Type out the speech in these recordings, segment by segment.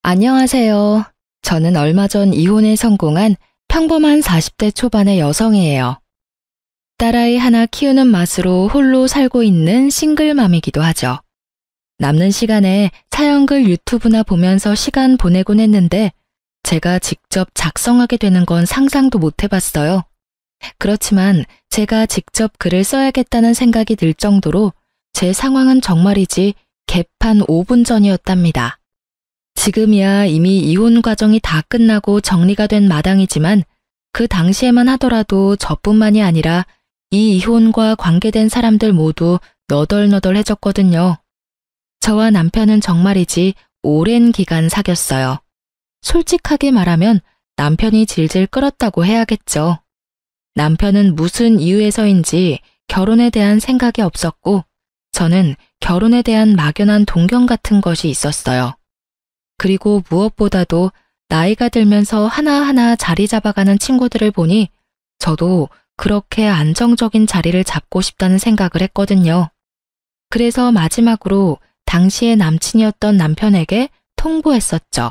안녕하세요. 저는 얼마 전 이혼에 성공한 평범한 40대 초반의 여성이에요. 딸아이 하나 키우는 맛으로 홀로 살고 있는 싱글맘이기도 하죠. 남는 시간에 사연글 유튜브나 보면서 시간 보내곤 했는데 제가 직접 작성하게 되는 건 상상도 못 해봤어요. 그렇지만 제가 직접 글을 써야겠다는 생각이 들 정도로 제 상황은 정말이지 개판 5분 전이었답니다. 지금이야 이미 이혼 과정이 다 끝나고 정리가 된 마당이지만 그 당시에만 하더라도 저뿐만이 아니라 이 이혼과 관계된 사람들 모두 너덜너덜해졌거든요. 저와 남편은 정말이지 오랜 기간 사귀었어요. 솔직하게 말하면 남편이 질질 끌었다고 해야겠죠. 남편은 무슨 이유에서인지 결혼에 대한 생각이 없었고 저는 결혼에 대한 막연한 동경 같은 것이 있었어요. 그리고 무엇보다도 나이가 들면서 하나하나 자리 잡아가는 친구들을 보니 저도 그렇게 안정적인 자리를 잡고 싶다는 생각을 했거든요. 그래서 마지막으로 당시의 남친이었던 남편에게 통보했었죠.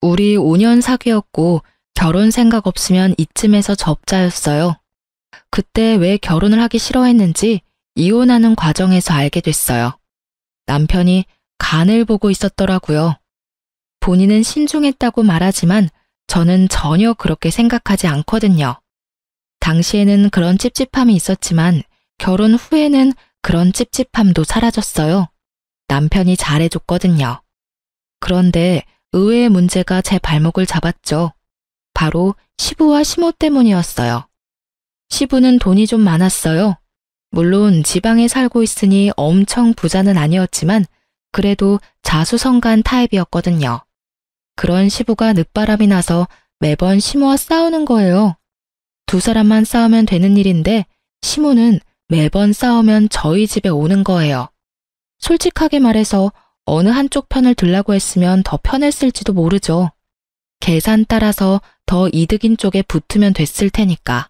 우리 5년 사귀었고 결혼 생각 없으면 이쯤에서 접자였어요. 그때 왜 결혼을 하기 싫어했는지 이혼하는 과정에서 알게 됐어요. 남편이 간을 보고 있었더라고요. 본인은 신중했다고 말하지만 저는 전혀 그렇게 생각하지 않거든요. 당시에는 그런 찝찝함이 있었지만 결혼 후에는 그런 찝찝함도 사라졌어요. 남편이 잘해줬거든요. 그런데 의외의 문제가 제 발목을 잡았죠. 바로 시부와 시모 때문이었어요. 시부는 돈이 좀 많았어요. 물론 지방에 살고 있으니 엄청 부자는 아니었지만 그래도 자수성가한 타입이었거든요. 그런 시부가 늦바람이 나서 매번 시모와 싸우는 거예요. 두 사람만 싸우면 되는 일인데 시모는 매번 싸우면 저희 집에 오는 거예요. 솔직하게 말해서 어느 한쪽 편을 들라고 했으면 더 편했을지도 모르죠. 계산 따라서 더 이득인 쪽에 붙으면 됐을 테니까.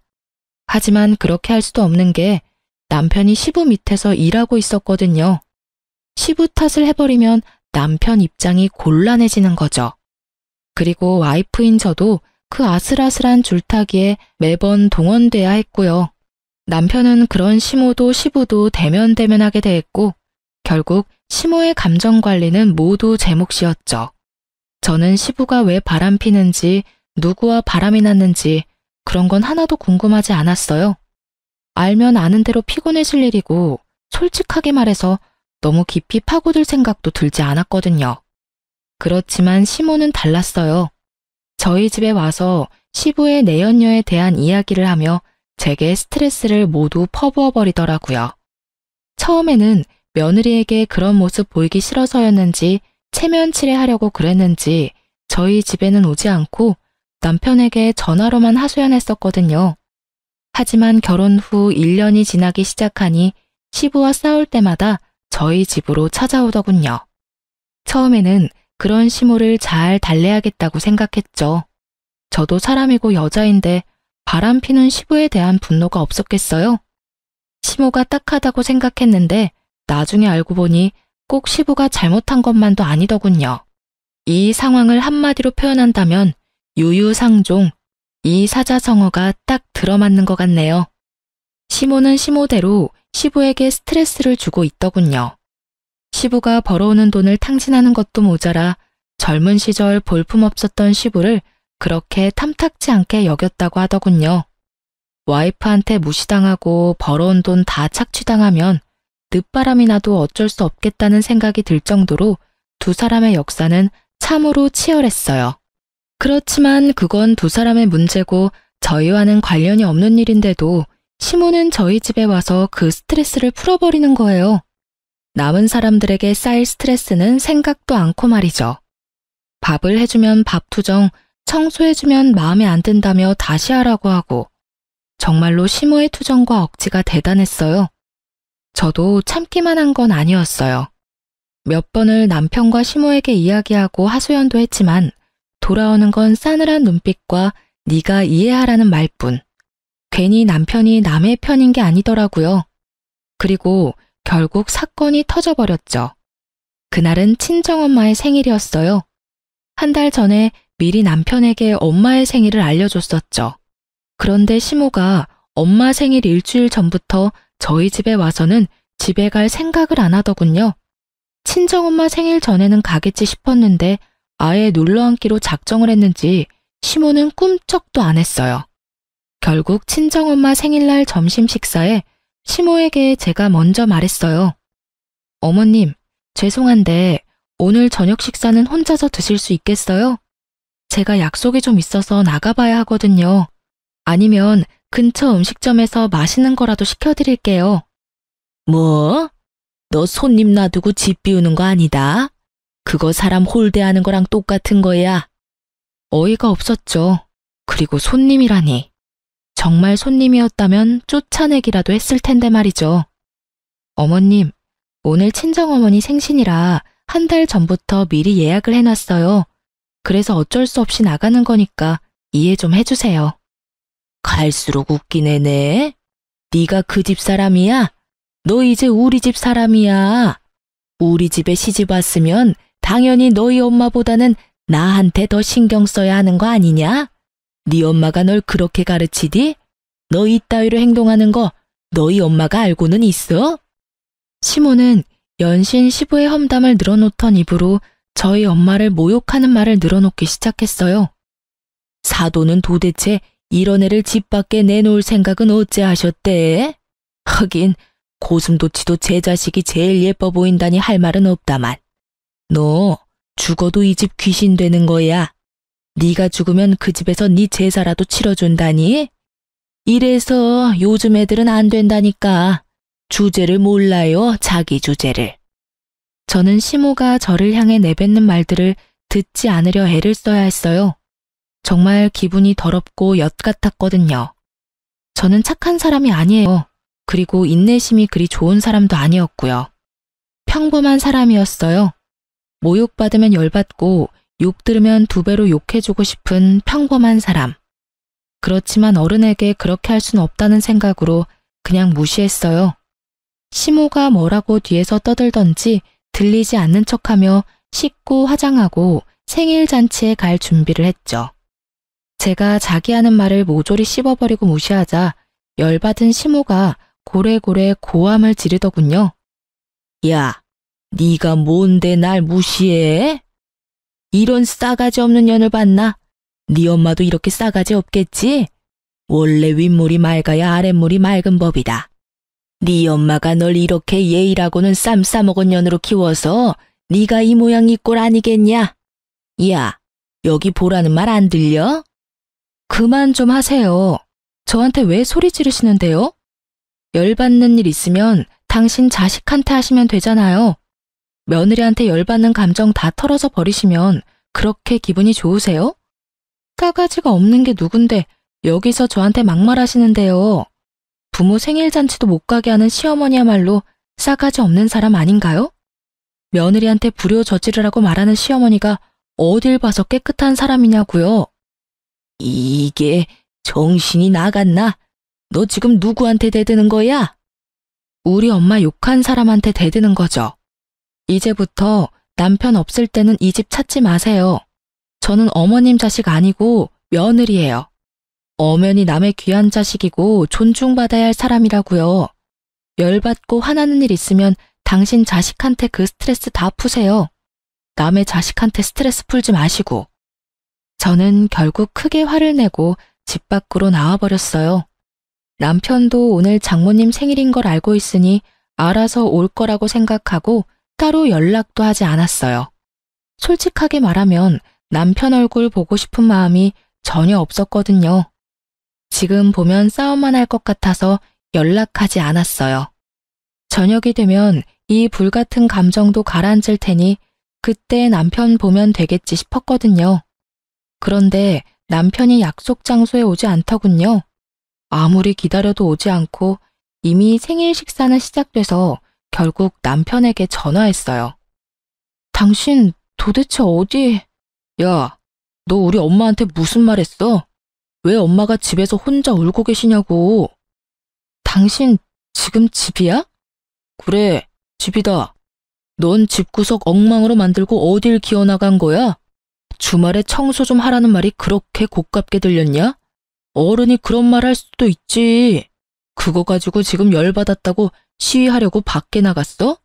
하지만 그렇게 할 수도 없는 게 남편이 시부 밑에서 일하고 있었거든요. 시부 탓을 해버리면 남편 입장이 곤란해지는 거죠. 그리고 와이프인 저도 그 아슬아슬한 줄타기에 매번 동원돼야 했고요. 남편은 그런 시모도 시부도 대면대면하게 대했고 결국 시모의 감정 관리는 모두 제 몫이었죠. 저는 시부가 왜 바람 피는지 누구와 바람이 났는지 그런 건 하나도 궁금하지 않았어요. 알면 아는 대로 피곤해질 일이고 솔직하게 말해서 너무 깊이 파고들 생각도 들지 않았거든요. 그렇지만 시모는 달랐어요. 저희 집에 와서 시부의 내연녀에 대한 이야기를 하며 제게 스트레스를 모두 퍼부어 버리더라고요. 처음에는 며느리에게 그런 모습 보이기 싫어서였는지 체면 칠해하려고 그랬는지 저희 집에는 오지 않고 남편에게 전화로만 하소연했었거든요. 하지만 결혼 후 1년이 지나기 시작하니 시부와 싸울 때마다 저희 집으로 찾아오더군요. 처음에는 그런 시모를 잘 달래야겠다고 생각했죠. 저도 사람이고 여자인데 바람피는 시부에 대한 분노가 없었겠어요? 시모가 딱하다고 생각했는데 나중에 알고 보니 꼭 시부가 잘못한 것만도 아니더군요. 이 상황을 한마디로 표현한다면 유유상종, 이 사자성어가 딱 들어맞는 것 같네요. 시모는 시모대로 시부에게 스트레스를 주고 있더군요. 시부가 벌어오는 돈을 탕진하는 것도 모자라 젊은 시절 볼품없었던 시부를 그렇게 탐탁지 않게 여겼다고 하더군요. 와이프한테 무시당하고 벌어온 돈 다 착취당하면 늦바람이 나도 어쩔 수 없겠다는 생각이 들 정도로 두 사람의 역사는 참으로 치열했어요. 그렇지만 그건 두 사람의 문제고 저희와는 관련이 없는 일인데도 시모는 저희 집에 와서 그 스트레스를 풀어버리는 거예요. 남은 사람들에게 쌓일 스트레스는 생각도 않고 말이죠. 밥을 해주면 밥투정, 청소해주면 마음에 안 든다며 다시 하라고 하고 정말로 시모의 투정과 억지가 대단했어요. 저도 참기만 한 건 아니었어요. 몇 번을 남편과 시모에게 이야기하고 하소연도 했지만 돌아오는 건 싸늘한 눈빛과 네가 이해하라는 말뿐. 괜히 남편이 남의 편인 게 아니더라고요. 그리고 결국 사건이 터져버렸죠. 그날은 친정엄마의 생일이었어요. 한 달 전에 미리 남편에게 엄마의 생일을 알려줬었죠. 그런데 시모가 엄마 생일 일주일 전부터 저희 집에 와서는 집에 갈 생각을 안 하더군요. 친정엄마 생일 전에는 가겠지 싶었는데 아예 놀러앉기로 작정을 했는지 시모는 꿈쩍도 안 했어요. 결국 친정엄마 생일날 점심 식사에 시모에게 제가 먼저 말했어요. 어머님, 죄송한데 오늘 저녁 식사는 혼자서 드실 수 있겠어요? 제가 약속이 좀 있어서 나가봐야 하거든요. 아니면 근처 음식점에서 맛있는 거라도 시켜드릴게요. 뭐? 너 손님 놔두고 집 비우는 거 아니다? 그거 사람 홀대하는 거랑 똑같은 거야. 어이가 없었죠. 그리고 손님이라니. 정말 손님이었다면 쫓아내기라도 했을 텐데 말이죠. 어머님, 오늘 친정어머니 생신이라 한 달 전부터 미리 예약을 해놨어요. 그래서 어쩔 수 없이 나가는 거니까 이해 좀 해주세요. 갈수록 웃기네, 네. 네가 그 집 사람이야? 너 이제 우리 집 사람이야. 우리 집에 시집 왔으면 당연히 너희 엄마보다는 나한테 더 신경 써야 하는 거 아니냐? 네 엄마가 널 그렇게 가르치디? 너 이따위로 행동하는 거 너희 엄마가 알고는 있어? 시모는 연신 시부의 험담을 늘어놓던 입으로 저희 엄마를 모욕하는 말을 늘어놓기 시작했어요. 사돈은 도대체 이런 애를 집 밖에 내놓을 생각은 어째 하셨대? 하긴 고슴도치도 제 자식이 제일 예뻐 보인다니 할 말은 없다만. 너 죽어도 이 집 귀신 되는 거야. 네가 죽으면 그 집에서 네 제사라도 치러준다니? 이래서 요즘 애들은 안 된다니까. 주제를 몰라요, 자기 주제를. 저는 시모가 저를 향해 내뱉는 말들을 듣지 않으려 애를 써야 했어요. 정말 기분이 더럽고 엿 같았거든요. 저는 착한 사람이 아니에요. 그리고 인내심이 그리 좋은 사람도 아니었고요. 평범한 사람이었어요. 모욕받으면 열받고 욕 들으면 두 배로 욕해주고 싶은 평범한 사람. 그렇지만 어른에게 그렇게 할 수는 없다는 생각으로 그냥 무시했어요. 시모가 뭐라고 뒤에서 떠들던지 들리지 않는 척하며 씻고 화장하고 생일 잔치에 갈 준비를 했죠. 제가 자기 하는 말을 모조리 씹어버리고 무시하자 열받은 시모가 고래고래 고함을 지르더군요. 야, 네가 뭔데 날 무시해? 이런 싸가지 없는 년을 봤나? 네 엄마도 이렇게 싸가지 없겠지? 원래 윗물이 맑아야 아랫물이 맑은 법이다. 네 엄마가 널 이렇게 예의라고는 쌈 싸먹은 년으로 키워서 네가 이 모양 이 꼴 아니겠냐? 야, 여기 보라는 말 안 들려? 그만 좀 하세요. 저한테 왜 소리 지르시는데요? 열받는 일 있으면 당신 자식한테 하시면 되잖아요. 며느리한테 열받는 감정 다 털어서 버리시면 그렇게 기분이 좋으세요? 싸가지가 없는 게 누군데 여기서 저한테 막말하시는데요. 부모 생일 잔치도 못 가게 하는 시어머니야말로 싸가지 없는 사람 아닌가요? 며느리한테 불효 저지르라고 말하는 시어머니가 어딜 봐서 깨끗한 사람이냐고요. 이게 정신이 나갔나? 너 지금 누구한테 대드는 거야? 우리 엄마 욕한 사람한테 대드는 거죠. 이제부터 남편 없을 때는 이 집 찾지 마세요. 저는 어머님 자식 아니고 며느리예요. 엄연히 남의 귀한 자식이고 존중받아야 할 사람이라고요. 열받고 화나는 일 있으면 당신 자식한테 그 스트레스 다 푸세요. 남의 자식한테 스트레스 풀지 마시고. 저는 결국 크게 화를 내고 집 밖으로 나와버렸어요. 남편도 오늘 장모님 생일인 걸 알고 있으니 알아서 올 거라고 생각하고 따로 연락도 하지 않았어요. 솔직하게 말하면 남편 얼굴 보고 싶은 마음이 전혀 없었거든요. 지금 보면 싸움만 할 것 같아서 연락하지 않았어요. 저녁이 되면 이 불같은 감정도 가라앉을 테니 그때 남편 보면 되겠지 싶었거든요. 그런데 남편이 약속 장소에 오지 않더군요. 아무리 기다려도 오지 않고 이미 생일 식사는 시작돼서 결국 남편에게 전화했어요. 당신 도대체 어디... 야, 너 우리 엄마한테 무슨 말 했어? 왜 엄마가 집에서 혼자 울고 계시냐고. 당신 지금 집이야? 그래, 집이다. 넌 집구석 엉망으로 만들고 어딜 기어나간 거야? 주말에 청소 좀 하라는 말이 그렇게 고깝게 들렸냐? 어른이 그런 말 할 수도 있지. 그거 가지고 지금 열받았다고 시위하려고 밖에 나갔어?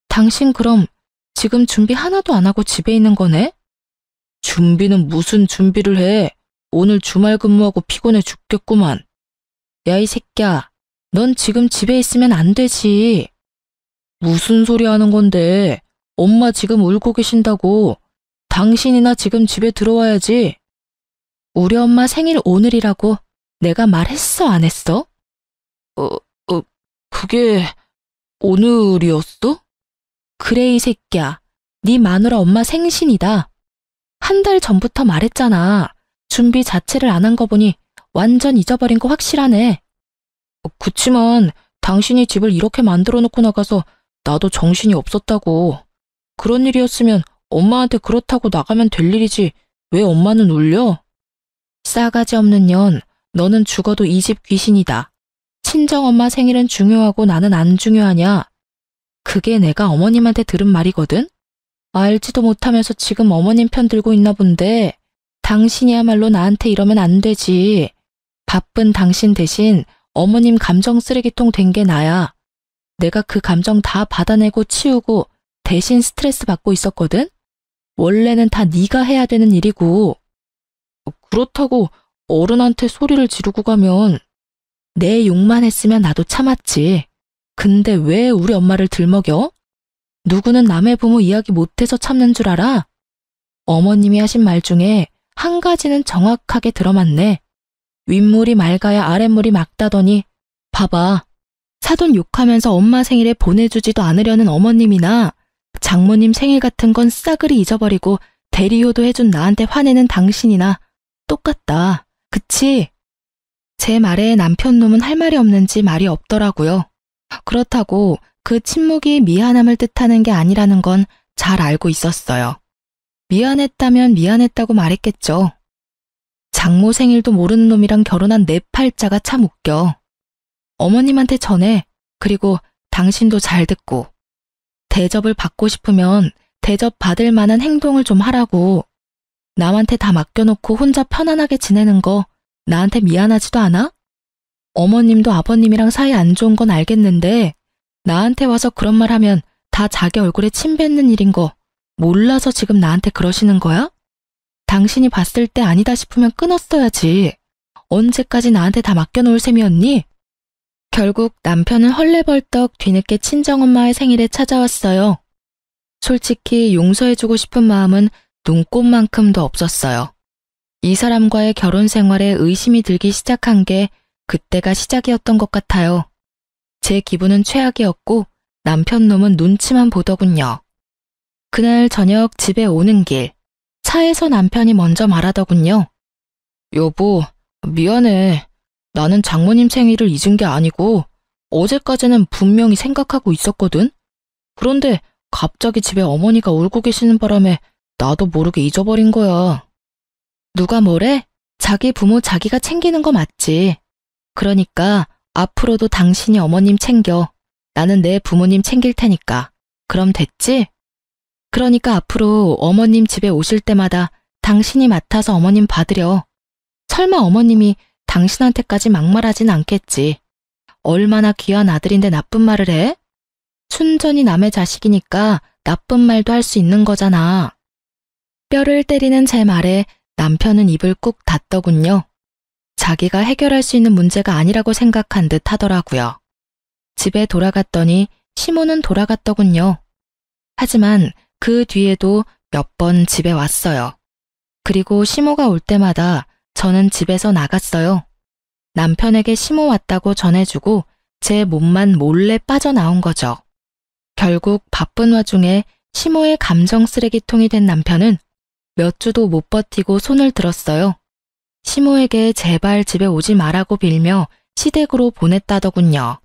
당신 그럼 지금 준비 하나도 안 하고 집에 있는 거네? 준비는 무슨 준비를 해? 오늘 주말 근무하고 피곤해 죽겠구만. 야, 이 새끼야. 넌 지금 집에 있으면 안 되지. 무슨 소리 하는 건데? 엄마 지금 울고 계신다고. 당신이나 지금 집에 들어와야지. 우리 엄마 생일 오늘이라고 내가 말했어, 안 했어? 그게 오늘이었어? 그래, 이 새끼야. 네 마누라 엄마 생신이다. 한 달 전부터 말했잖아. 준비 자체를 안 한 거 보니 완전 잊어버린 거 확실하네. 그치만 당신이 집을 이렇게 만들어 놓고 나가서 나도 정신이 없었다고. 그런 일이었으면 엄마한테 그렇다고 나가면 될 일이지 왜 엄마는 울려? 싸가지 없는 년, 너는 죽어도 이 집 귀신이다. 친정엄마 생일은 중요하고 나는 안 중요하냐? 그게 내가 어머님한테 들은 말이거든? 알지도 못하면서 지금 어머님 편 들고 있나 본데 당신이야말로 나한테 이러면 안 되지. 바쁜 당신 대신 어머님 감정 쓰레기통 된 게 나야. 내가 그 감정 다 받아내고 치우고 대신 스트레스 받고 있었거든? 원래는 다 네가 해야 되는 일이고. 그렇다고 어른한테 소리를 지르고 가면 내 욕만 했으면 나도 참았지. 근데 왜 우리 엄마를 들먹여? 누구는 남의 부모 이야기 못해서 참는 줄 알아? 어머님이 하신 말 중에 한 가지는 정확하게 들어맞네. 윗물이 맑아야 아랫물이 맑다더니 봐봐. 사돈 욕하면서 엄마 생일에 보내주지도 않으려는 어머님이나 장모님 생일 같은 건 싸그리 잊어버리고 대리효도 해준 나한테 화내는 당신이나 똑같다. 그치? 제 말에 남편 놈은 할 말이 없는지 말이 없더라고요. 그렇다고 그 침묵이 미안함을 뜻하는 게 아니라는 건 잘 알고 있었어요. 미안했다면 미안했다고 말했겠죠. 장모 생일도 모르는 놈이랑 결혼한 내 팔자가 참 웃겨. 어머님한테 전해. 그리고 당신도 잘 듣고. 대접을 받고 싶으면 대접 받을 만한 행동을 좀 하라고. 남한테 다 맡겨놓고 혼자 편안하게 지내는 거 나한테 미안하지도 않아? 어머님도 아버님이랑 사이 안 좋은 건 알겠는데 나한테 와서 그런 말 하면 다 자기 얼굴에 침 뱉는 일인 거 몰라서 지금 나한테 그러시는 거야? 당신이 봤을 때 아니다 싶으면 끊었어야지. 언제까지 나한테 다 맡겨놓을 셈이었니? 결국 남편은 헐레벌떡 뒤늦게 친정엄마의 생일에 찾아왔어요. 솔직히 용서해주고 싶은 마음은 눈꼽만큼도 없었어요. 이 사람과의 결혼 생활에 의심이 들기 시작한 게 그때가 시작이었던 것 같아요. 제 기분은 최악이었고 남편 놈은 눈치만 보더군요. 그날 저녁 집에 오는 길, 차에서 남편이 먼저 말하더군요. 여보, 미안해. 나는 장모님 생일을 잊은 게 아니고 어제까지는 분명히 생각하고 있었거든. 그런데 갑자기 집에 어머니가 울고 계시는 바람에 나도 모르게 잊어버린 거야. 누가 뭐래? 자기 부모 자기가 챙기는 거 맞지. 그러니까 앞으로도 당신이 어머님 챙겨. 나는 내 부모님 챙길 테니까. 그럼 됐지? 그러니까 앞으로 어머님 집에 오실 때마다 당신이 맡아서 어머님 받으려. 설마 어머님이 당신한테까지 막말하진 않겠지. 얼마나 귀한 아들인데 나쁜 말을 해? 순전히 남의 자식이니까 나쁜 말도 할 수 있는 거잖아. 뼈를 때리는 제 말에 남편은 입을 꾹 닫더군요. 자기가 해결할 수 있는 문제가 아니라고 생각한 듯 하더라고요. 집에 돌아갔더니 시모는 돌아갔더군요. 하지만 그 뒤에도 몇 번 집에 왔어요. 그리고 시모가 올 때마다 저는 집에서 나갔어요. 남편에게 시모 왔다고 전해주고 제 몸만 몰래 빠져나온 거죠. 결국 바쁜 와중에 시모의 감정 쓰레기통이 된 남편은 몇 주도 못 버티고 손을 들었어요. 시모에게 제발 집에 오지 말라고 빌며 시댁으로 보냈다더군요.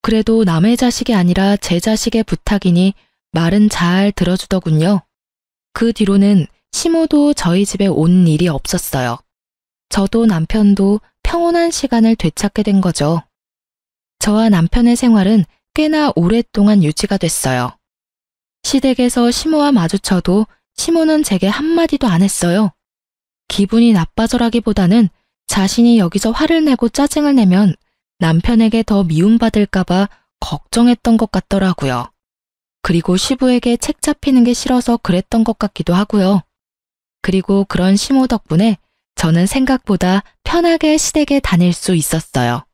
그래도 남의 자식이 아니라 제 자식의 부탁이니 말은 잘 들어주더군요. 그 뒤로는 시모도 저희 집에 온 일이 없었어요. 저도 남편도 평온한 시간을 되찾게 된 거죠. 저와 남편의 생활은 꽤나 오랫동안 유지가 됐어요. 시댁에서 시모와 마주쳐도 시모는 제게 한마디도 안 했어요. 기분이 나빠서라기보다는 자신이 여기서 화를 내고 짜증을 내면 남편에게 더 미움받을까봐 걱정했던 것 같더라고요. 그리고 시부에게 책 잡히는 게 싫어서 그랬던 것 같기도 하고요. 그리고 그런 시모 덕분에 저는 생각보다 편하게 시댁에 다닐 수 있었어요.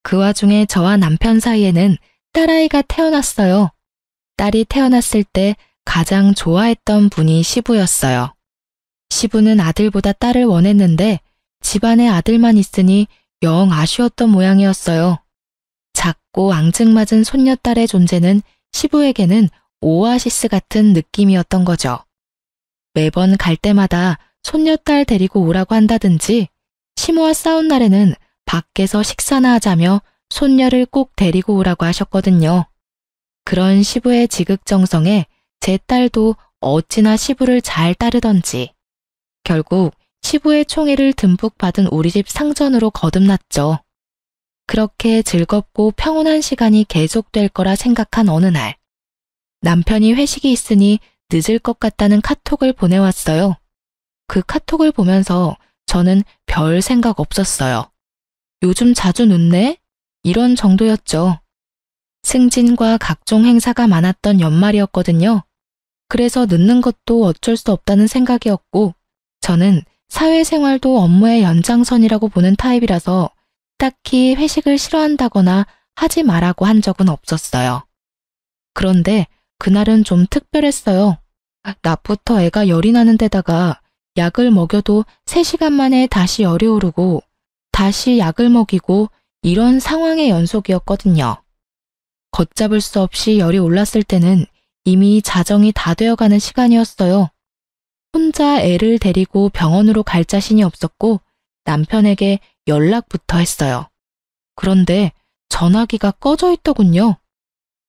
그 와중에 저와 남편 사이에는 딸아이가 태어났어요. 딸이 태어났을 때 가장 좋아했던 분이 시부였어요. 시부는 아들보다 딸을 원했는데 집안에 아들만 있으니 영 아쉬웠던 모양이었어요. 작고 앙증맞은 손녀딸의 존재는 시부에게는 오아시스 같은 느낌이었던 거죠. 매번 갈 때마다 손녀딸 데리고 오라고 한다든지 시모와 싸운 날에는 밖에서 식사나 하자며 손녀를 꼭 데리고 오라고 하셨거든요. 그런 시부의 지극정성에 제 딸도 어찌나 시부를 잘 따르던지 결국 시부의 총애를 듬뿍 받은 우리 집 상전으로 거듭났죠. 그렇게 즐겁고 평온한 시간이 계속될 거라 생각한 어느 날 남편이 회식이 있으니 늦을 것 같다는 카톡을 보내왔어요. 그 카톡을 보면서 저는 별 생각 없었어요. 요즘 자주 늦네? 이런 정도였죠. 승진과 각종 행사가 많았던 연말이었거든요. 그래서 늦는 것도 어쩔 수 없다는 생각이었고 저는 사회생활도 업무의 연장선이라고 보는 타입이라서 딱히 회식을 싫어한다거나 하지 말라고 한 적은 없었어요. 그런데 그날은 좀 특별했어요. 낮부터 애가 열이 나는 데다가 약을 먹여도 3시간 만에 다시 열이 오르고 다시 약을 먹이고 이런 상황의 연속이었거든요. 걷잡을 수 없이 열이 올랐을 때는 이미 자정이 다 되어가는 시간이었어요. 혼자 애를 데리고 병원으로 갈 자신이 없었고 남편에게 연락부터 했어요. 그런데 전화기가 꺼져 있더군요.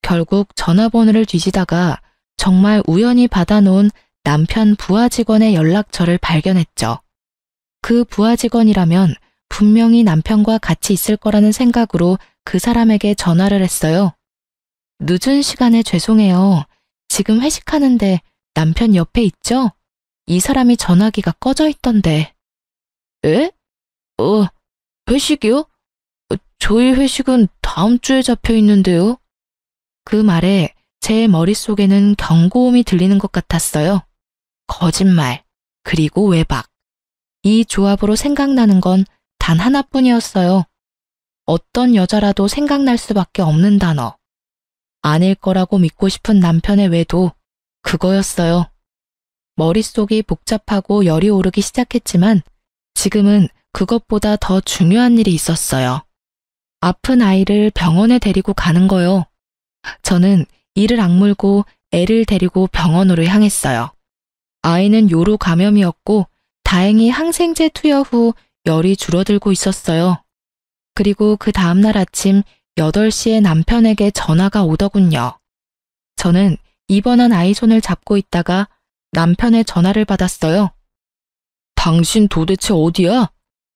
결국 전화번호를 뒤지다가 정말 우연히 받아놓은 남편 부하 직원의 연락처를 발견했죠. 그 부하 직원이라면 분명히 남편과 같이 있을 거라는 생각으로 그 사람에게 전화를 했어요. 늦은 시간에 죄송해요. 지금 회식하는데 남편 옆에 있죠? 이 사람이 전화기가 꺼져 있던데. 에? 회식이요? 저희 회식은 다음 주에 잡혀 있는데요. 그 말에 제 머릿속에는 경고음이 들리는 것 같았어요. 거짓말, 그리고 외박. 이 조합으로 생각나는 건 단 하나뿐이었어요. 어떤 여자라도 생각날 수밖에 없는 단어. 아닐 거라고 믿고 싶은 남편의 외도 그거였어요. 머릿속이 복잡하고 열이 오르기 시작했지만 지금은 그것보다 더 중요한 일이 있었어요. 아픈 아이를 병원에 데리고 가는 거요. 저는 이를 악물고 애를 데리고 병원으로 향했어요. 아이는 요로 감염이었고 다행히 항생제 투여 후 열이 줄어들고 있었어요. 그리고 그 다음날 아침 8시에 남편에게 전화가 오더군요. 저는 입원한 아이 손을 잡고 있다가 남편의 전화를 받았어요. 당신 도대체 어디야?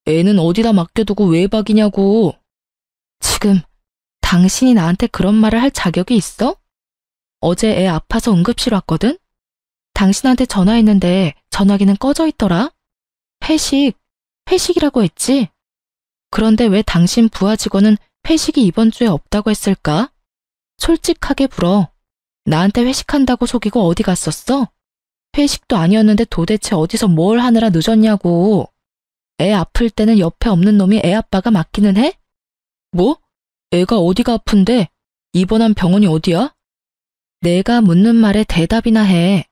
애는 어디다 맡겨두고 외박이냐고. 지금 당신이 나한테 그런 말을 할 자격이 있어? 어제 애 아파서 응급실 왔거든? 당신한테 전화했는데 전화기는 꺼져 있더라? 회식이라고 했지? 그런데 왜 당신 부하 직원은 회식이 이번 주에 없다고 했을까? 솔직하게 불어. 나한테 회식한다고 속이고 어디 갔었어? 회식도 아니었는데 도대체 어디서 뭘 하느라 늦었냐고. 애 아플 때는 옆에 없는 놈이 애 아빠가 맡기는 해? 뭐? 애가 어디가 아픈데? 입원한 병원이 어디야? 내가 묻는 말에 대답이나 해.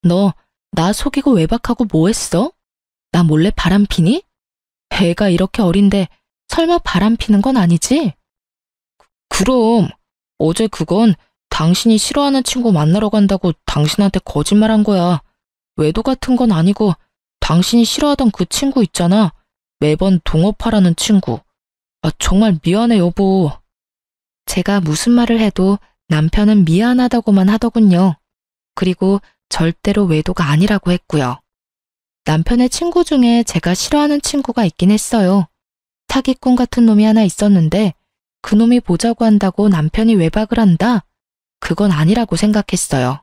너 나 속이고 외박하고 뭐 했어? 나 몰래 바람 피니? 애가 이렇게 어린데 설마 바람 피는 건 아니지? 그럼 어제 그건 당신이 싫어하는 친구 만나러 간다고 당신한테 거짓말한 거야. 외도 같은 건 아니고 당신이 싫어하던 그 친구 있잖아. 매번 동업하라는 친구. 정말 미안해 여보. 제가 무슨 말을 해도 남편은 미안하다고만 하더군요. 그리고 절대로 외도가 아니라고 했고요. 남편의 친구 중에 제가 싫어하는 친구가 있긴 했어요. 사기꾼 같은 놈이 하나 있었는데 그 놈이 보자고 한다고 남편이 외박을 한다? 그건 아니라고 생각했어요.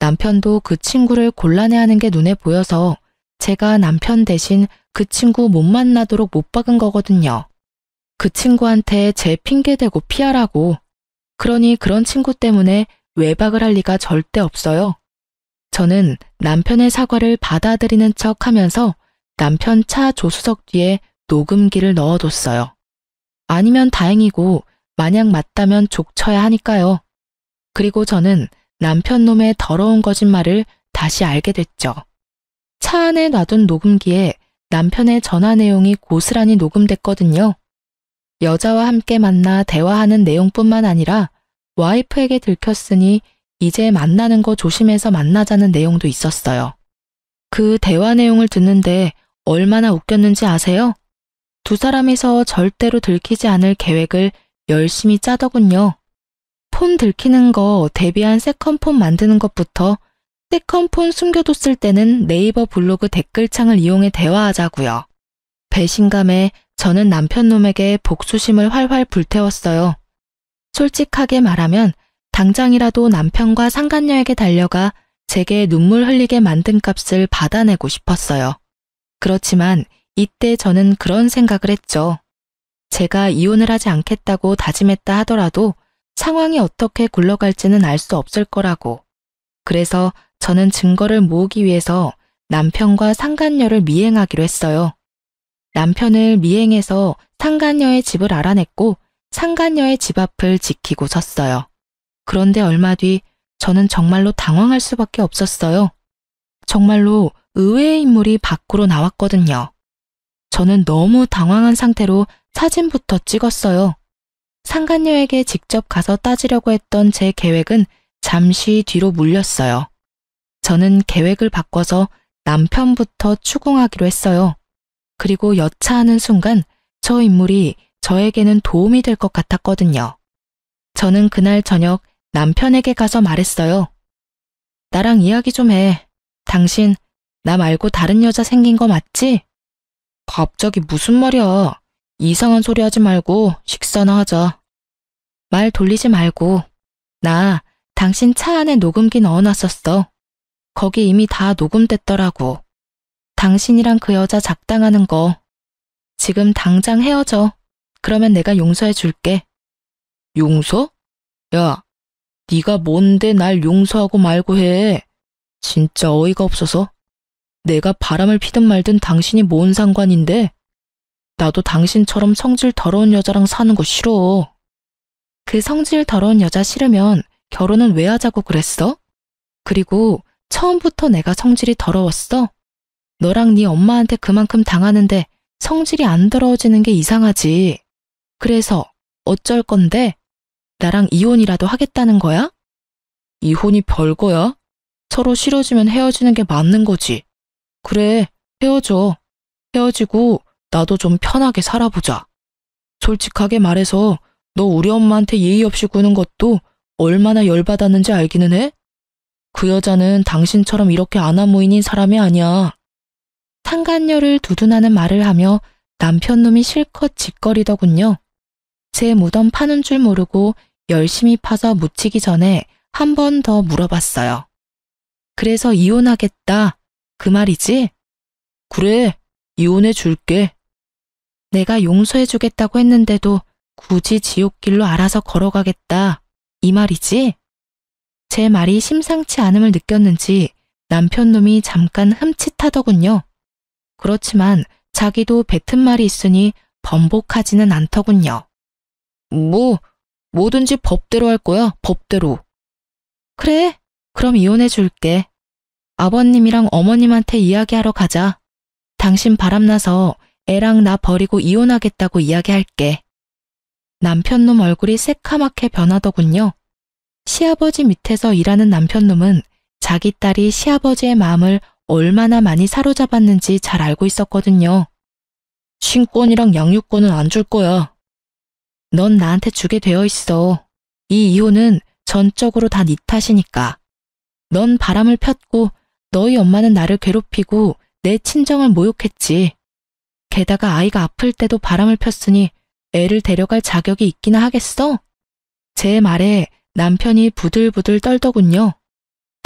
남편도 그 친구를 곤란해하는 게 눈에 보여서 제가 남편 대신 그 친구 못 만나도록 못 박은 거거든요. 그 친구한테 제 핑계대고 피하라고. 그러니 그런 친구 때문에 외박을 할 리가 절대 없어요. 저는 남편의 사과를 받아들이는 척 하면서 남편 차 조수석 뒤에 녹음기를 넣어뒀어요. 아니면 다행이고 만약 맞다면 족쳐야 하니까요. 그리고 저는 남편 놈의 더러운 거짓말을 다시 알게 됐죠. 차 안에 놔둔 녹음기에 남편의 전화 내용이 고스란히 녹음됐거든요. 여자와 함께 만나 대화하는 내용뿐만 아니라 와이프에게 들켰으니 이제 만나는 거 조심해서 만나자는 내용도 있었어요. 그 대화 내용을 듣는데 얼마나 웃겼는지 아세요? 두 사람이서 절대로 들키지 않을 계획을 열심히 짜더군요. 폰 들키는 거 대비한 세컨폰 만드는 것부터 세컨폰 숨겨뒀을 때는 네이버 블로그 댓글창을 이용해 대화하자고요. 배신감에 저는 남편 놈에게 복수심을 활활 불태웠어요. 솔직하게 말하면 당장이라도 남편과 상간녀에게 달려가 제게 눈물 흘리게 만든 값을 받아내고 싶었어요. 그렇지만 이때 저는 그런 생각을 했죠. 제가 이혼을 하지 않겠다고 다짐했다 하더라도 상황이 어떻게 굴러갈지는 알 수 없을 거라고. 그래서 저는 증거를 모으기 위해서 남편과 상간녀를 미행하기로 했어요. 남편을 미행해서 상간녀의 집을 알아냈고 상간녀의 집 앞을 지키고 섰어요. 그런데 얼마 뒤 저는 정말로 당황할 수밖에 없었어요. 정말로 의외의 인물이 밖으로 나왔거든요. 저는 너무 당황한 상태로 사진부터 찍었어요. 상간녀에게 직접 가서 따지려고 했던 제 계획은 잠시 뒤로 물렸어요. 저는 계획을 바꿔서 남편부터 추궁하기로 했어요. 그리고 여차하는 순간 저 인물이 저에게는 도움이 될 것 같았거든요. 저는 그날 저녁 남편에게 가서 말했어요. 나랑 이야기 좀 해. 당신 나 말고 다른 여자 생긴 거 맞지? 갑자기 무슨 말이야. 이상한 소리 하지 말고 식사나 하자. 말 돌리지 말고. 나 당신 차 안에 녹음기 넣어놨었어. 거기 이미 다 녹음됐더라고. 당신이랑 그 여자 작당하는 거. 지금 당장 헤어져. 그러면 내가 용서해 줄게. 용서? 야, 네가 뭔데 날 용서하고 말고 해. 진짜 어이가 없어서. 내가 바람을 피든 말든 당신이 뭔 상관인데? 나도 당신처럼 성질 더러운 여자랑 사는 거 싫어. 그 성질 더러운 여자 싫으면 결혼은 왜 하자고 그랬어? 그리고 처음부터 내가 성질이 더러웠어? 너랑 네 엄마한테 그만큼 당하는데 성질이 안 더러워지는 게 이상하지. 그래서 어쩔 건데? 나랑 이혼이라도 하겠다는 거야? 이혼이 별거야? 서로 싫어지면 헤어지는 게 맞는 거지. 그래, 헤어져. 헤어지고 나도 좀 편하게 살아보자. 솔직하게 말해서 너 우리 엄마한테 예의 없이 구는 것도 얼마나 열받았는지 알기는 해? 그 여자는 당신처럼 이렇게 아나무인인 사람이 아니야. 상간녀를 두둔하는 말을 하며 남편놈이 실컷 짓거리더군요. 제 무덤 파는 줄 모르고 열심히 파서 묻히기 전에 한 번 더 물어봤어요. 그래서 이혼하겠다. 그 말이지? 그래, 이혼해 줄게. 내가 용서해 주겠다고 했는데도 굳이 지옥길로 알아서 걸어가겠다. 이 말이지? 제 말이 심상치 않음을 느꼈는지 남편놈이 잠깐 흠칫하더군요. 그렇지만 자기도 뱉은 말이 있으니 번복하지는 않더군요. 뭐든지 법대로 할 거야, 법대로. 그래, 그럼 이혼해 줄게. 아버님이랑 어머님한테 이야기하러 가자. 당신 바람나서 애랑 나 버리고 이혼하겠다고 이야기할게. 남편놈 얼굴이 새카맣게 변하더군요. 시아버지 밑에서 일하는 남편놈은 자기 딸이 시아버지의 마음을 얼마나 많이 사로잡았는지 잘 알고 있었거든요. 친권이랑 양육권은 안 줄 거야. 넌 나한테 주게 되어 있어. 이 이혼은 전적으로 다 네 탓이니까. 넌 바람을 폈고 너희 엄마는 나를 괴롭히고 내 친정을 모욕했지. 게다가 아이가 아플 때도 바람을 폈으니 애를 데려갈 자격이 있기나 하겠어? 제 말에 남편이 부들부들 떨더군요.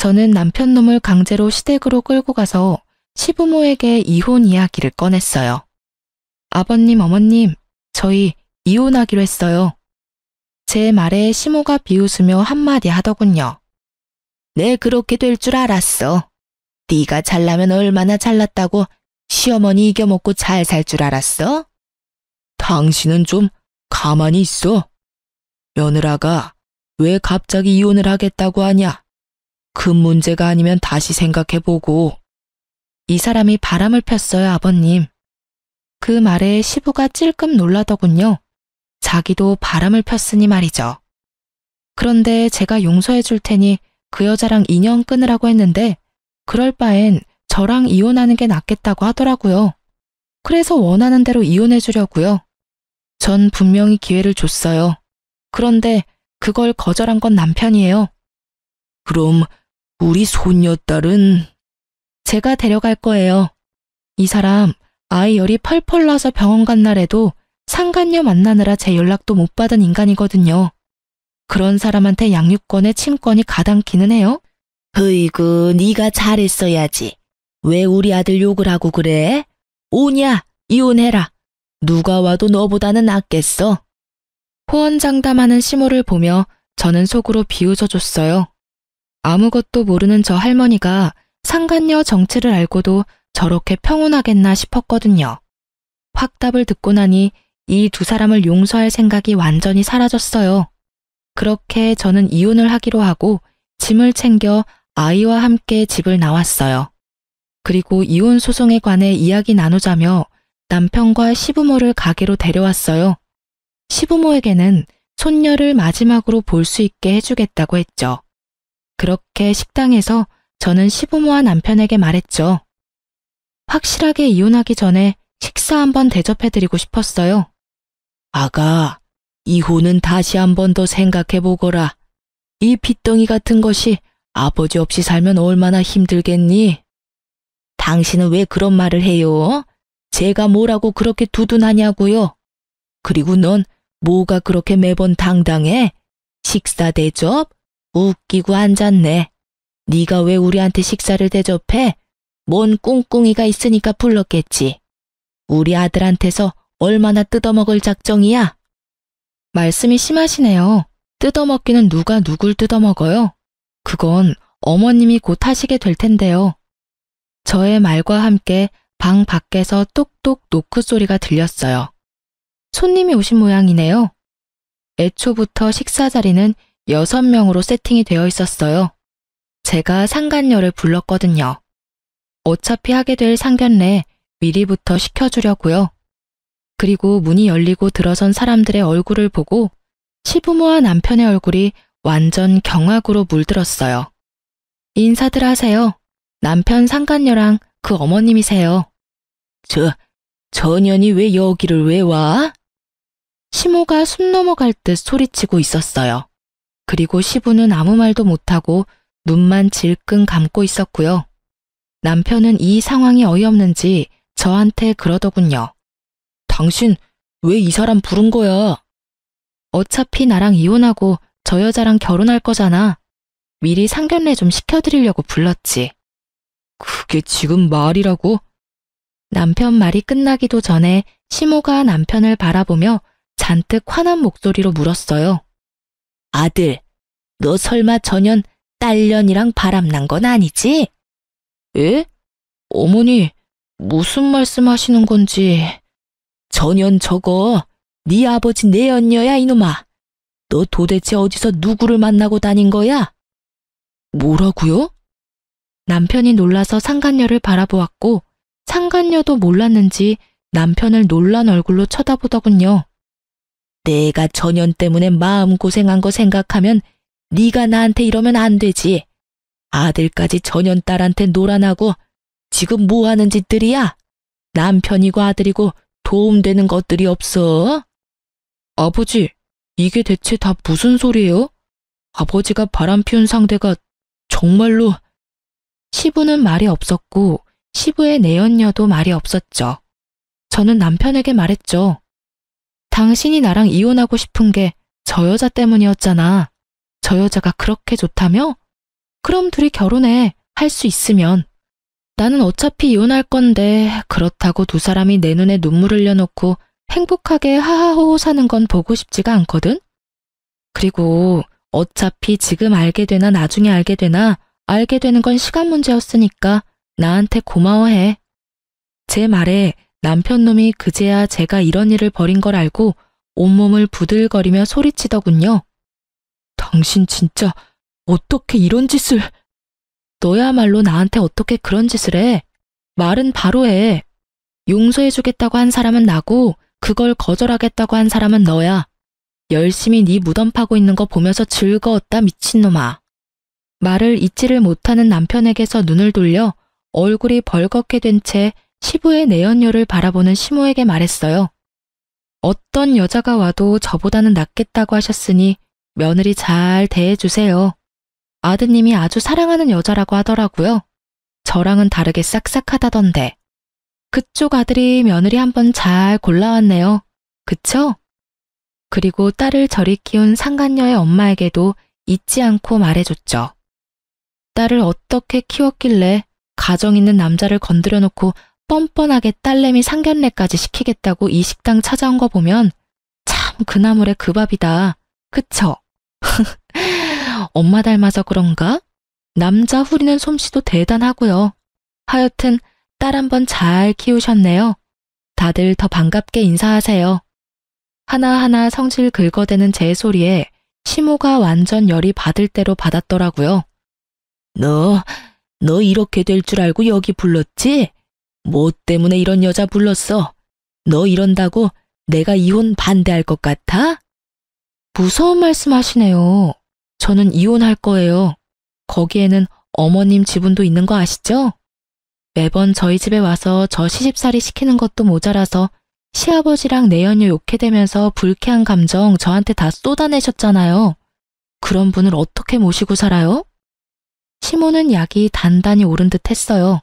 저는 남편 놈을 강제로 시댁으로 끌고 가서 시부모에게 이혼 이야기를 꺼냈어요. 아버님, 어머님, 저희 이혼하기로 했어요. 제 말에 시모가 비웃으며 한마디 하더군요. 내 그렇게 될 줄 알았어. 네가 잘나면 얼마나 잘났다고 시어머니 이겨먹고 잘 살 줄 알았어? 당신은 좀 가만히 있어. 며느라가 왜 갑자기 이혼을 하겠다고 하냐? 큰 문제가 아니면 다시 생각해보고. 이 사람이 바람을 폈어요, 아버님. 그 말에 시부가 찔끔 놀라더군요. 자기도 바람을 폈으니 말이죠. 그런데 제가 용서해 줄 테니 그 여자랑 인연 끊으라고 했는데 그럴 바엔 저랑 이혼하는 게 낫겠다고 하더라고요. 그래서 원하는 대로 이혼해 주려고요. 전 분명히 기회를 줬어요. 그런데 그걸 거절한 건 남편이에요. 그럼 우리 손녀딸은? 제가 데려갈 거예요. 이 사람 아이 열이 펄펄 나서 병원 간 날에도 상간녀 만나느라 제 연락도 못 받은 인간이거든요. 그런 사람한테 양육권에 친권이 가당키는 해요? 으이구, 네가 잘했어야지. 왜 우리 아들 욕을 하고 그래? 오냐, 이혼해라. 누가 와도 너보다는 낫겠어. 호언장담하는 시모를 보며 저는 속으로 비웃어줬어요. 아무것도 모르는 저 할머니가 상간녀 정체를 알고도 저렇게 평온하겠나 싶었거든요. 확답을 듣고 나니 이 두 사람을 용서할 생각이 완전히 사라졌어요. 그렇게 저는 이혼을 하기로 하고 짐을 챙겨 아이와 함께 집을 나왔어요. 그리고 이혼 소송에 관해 이야기 나누자며 남편과 시부모를 가게로 데려왔어요. 시부모에게는 손녀를 마지막으로 볼 수 있게 해주겠다고 했죠. 그렇게 식당에서 저는 시부모와 남편에게 말했죠. 확실하게 이혼하기 전에 식사 한번 대접해드리고 싶었어요. 아가, 이혼은 다시 한 번 더 생각해보거라. 이 빚덩이 같은 것이 아버지 없이 살면 얼마나 힘들겠니? 당신은 왜 그런 말을 해요? 제가 뭐라고 그렇게 두둔하냐고요? 그리고 넌 뭐가 그렇게 매번 당당해? 식사 대접? 웃기고 앉았네. 네가 왜 우리한테 식사를 대접해? 뭔 꿍꿍이가 있으니까 불렀겠지. 우리 아들한테서 얼마나 뜯어먹을 작정이야? 말씀이 심하시네요. 뜯어먹기는 누가 누굴 뜯어먹어요? 그건 어머님이 곧 하시게 될 텐데요. 저의 말과 함께 방 밖에서 똑똑 노크 소리가 들렸어요. 손님이 오신 모양이네요. 애초부터 식사 자리는 6명으로 세팅이 되어 있었어요. 제가 상간녀를 불렀거든요. 어차피 하게 될 상견례 미리부터 시켜주려고요. 그리고 문이 열리고 들어선 사람들의 얼굴을 보고 시부모와 남편의 얼굴이 완전 경악으로 물들었어요. 인사들 하세요. 남편 상간녀랑 그 어머님이세요. 저 년이 왜 여기를 왜 와? 시모가 숨 넘어갈 듯 소리치고 있었어요. 그리고 시부는 아무 말도 못하고 눈만 질끈 감고 있었고요. 남편은 이 상황이 어이없는지 저한테 그러더군요. 당신 왜 이 사람 부른 거야? 어차피 나랑 이혼하고 저 여자랑 결혼할 거잖아. 미리 상견례 좀 시켜드리려고 불렀지. 그게 지금 말이라고? 남편 말이 끝나기도 전에 시모가 남편을 바라보며 잔뜩 화난 목소리로 물었어요. 아들, 너 설마 저년 딸년이랑 바람난 건 아니지? 에? 어머니, 무슨 말씀하시는 건지. 저년 저거 네 아버지 내연녀야 이놈아. 너 도대체 어디서 누구를 만나고 다닌 거야? 뭐라고요? 남편이 놀라서 상간녀를 바라보았고 상간녀도 몰랐는지 남편을 놀란 얼굴로 쳐다보더군요. 내가 저년 때문에 마음고생한 거 생각하면 네가 나한테 이러면 안 되지. 아들까지 저년 딸한테 놀아나고 지금 뭐 하는 짓들이야? 남편이고 아들이고 도움되는 것들이 없어? 아버지, 이게 대체 다 무슨 소리예요? 아버지가 바람 피운 상대가 정말로... 시부는 말이 없었고 시부의 내연녀도 말이 없었죠. 저는 남편에게 말했죠. 당신이 나랑 이혼하고 싶은 게 저 여자 때문이었잖아. 저 여자가 그렇게 좋다며? 그럼 둘이 결혼해. 할 수 있으면. 나는 어차피 이혼할 건데 그렇다고 두 사람이 내 눈에 눈물 흘려놓고 행복하게 하하호호 사는 건 보고 싶지가 않거든? 그리고 어차피 지금 알게 되나 나중에 알게 되나 알게 되는 건 시간 문제였으니까 나한테 고마워해. 제 말에 남편 놈이 그제야 제가 이런 일을 벌인 걸 알고 온몸을 부들거리며 소리치더군요. 당신 진짜 어떻게 이런 짓을... 너야말로 나한테 어떻게 그런 짓을 해? 말은 바로 해. 용서해주겠다고 한 사람은 나고 그걸 거절하겠다고 한 사람은 너야. 열심히 네 무덤 파고 있는 거 보면서 즐거웠다 미친놈아. 말을 잊지를 못하는 남편에게서 눈을 돌려 얼굴이 벌겋게 된 채 시부의 내연녀를 바라보는 시모에게 말했어요. 어떤 여자가 와도 저보다는 낫겠다고 하셨으니 며느리 잘 대해주세요. 아드님이 아주 사랑하는 여자라고 하더라고요. 저랑은 다르게 싹싹하다던데. 그쪽 아들이 며느리 한번 잘 골라왔네요. 그쵸? 그리고 딸을 저리 키운 상간녀의 엄마에게도 잊지 않고 말해줬죠. 딸을 어떻게 키웠길래 가정 있는 남자를 건드려 놓고 뻔뻔하게 딸내미 상견례까지 시키겠다고 이 식당 찾아온 거 보면 참 그나물의 그 밥이다. 그쵸? 엄마 닮아서 그런가? 남자 후리는 솜씨도 대단하고요. 하여튼 딸 한번 잘 키우셨네요. 다들 더 반갑게 인사하세요. 하나하나 성질 긁어대는 제 소리에 시모가 완전 열이 받을 대로 받았더라고요. 너 이렇게 될 줄 알고 여기 불렀지? 뭐 때문에 이런 여자 불렀어? 너 이런다고 내가 이혼 반대할 것 같아? 무서운 말씀하시네요. 저는 이혼할 거예요. 거기에는 어머님 지분도 있는 거 아시죠? 매번 저희 집에 와서 저 시집살이 시키는 것도 모자라서 시아버지랑 내연녀 욕해대면서 불쾌한 감정 저한테 다 쏟아내셨잖아요. 그런 분을 어떻게 모시고 살아요? 시모는 약이 단단히 오른 듯 했어요.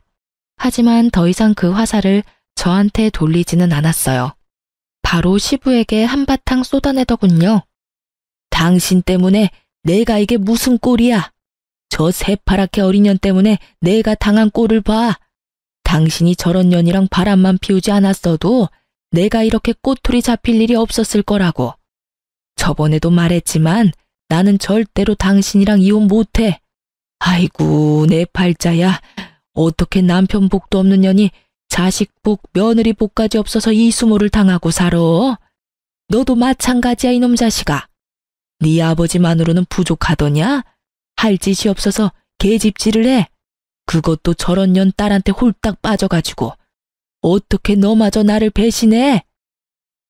하지만 더 이상 그 화살을 저한테 돌리지는 않았어요. 바로 시부에게 한바탕 쏟아내더군요. 당신 때문에 내가 이게 무슨 꼴이야. 저 새파랗게 어린 년 때문에 내가 당한 꼴을 봐. 당신이 저런 년이랑 바람만 피우지 않았어도 내가 이렇게 꼬투리 잡힐 일이 없었을 거라고. 저번에도 말했지만 나는 절대로 당신이랑 이혼 못해. 아이고 내 팔자야. 어떻게 남편 복도 없는 년이 자식 복, 며느리 복까지 없어서 이 수모를 당하고 살아. 너도 마찬가지야 이놈 자식아. 네 아버지만으로는 부족하더냐? 할 짓이 없어서 계집질을 해. 그것도 저런 년 딸한테 홀딱 빠져가지고. 어떻게 너마저 나를 배신해?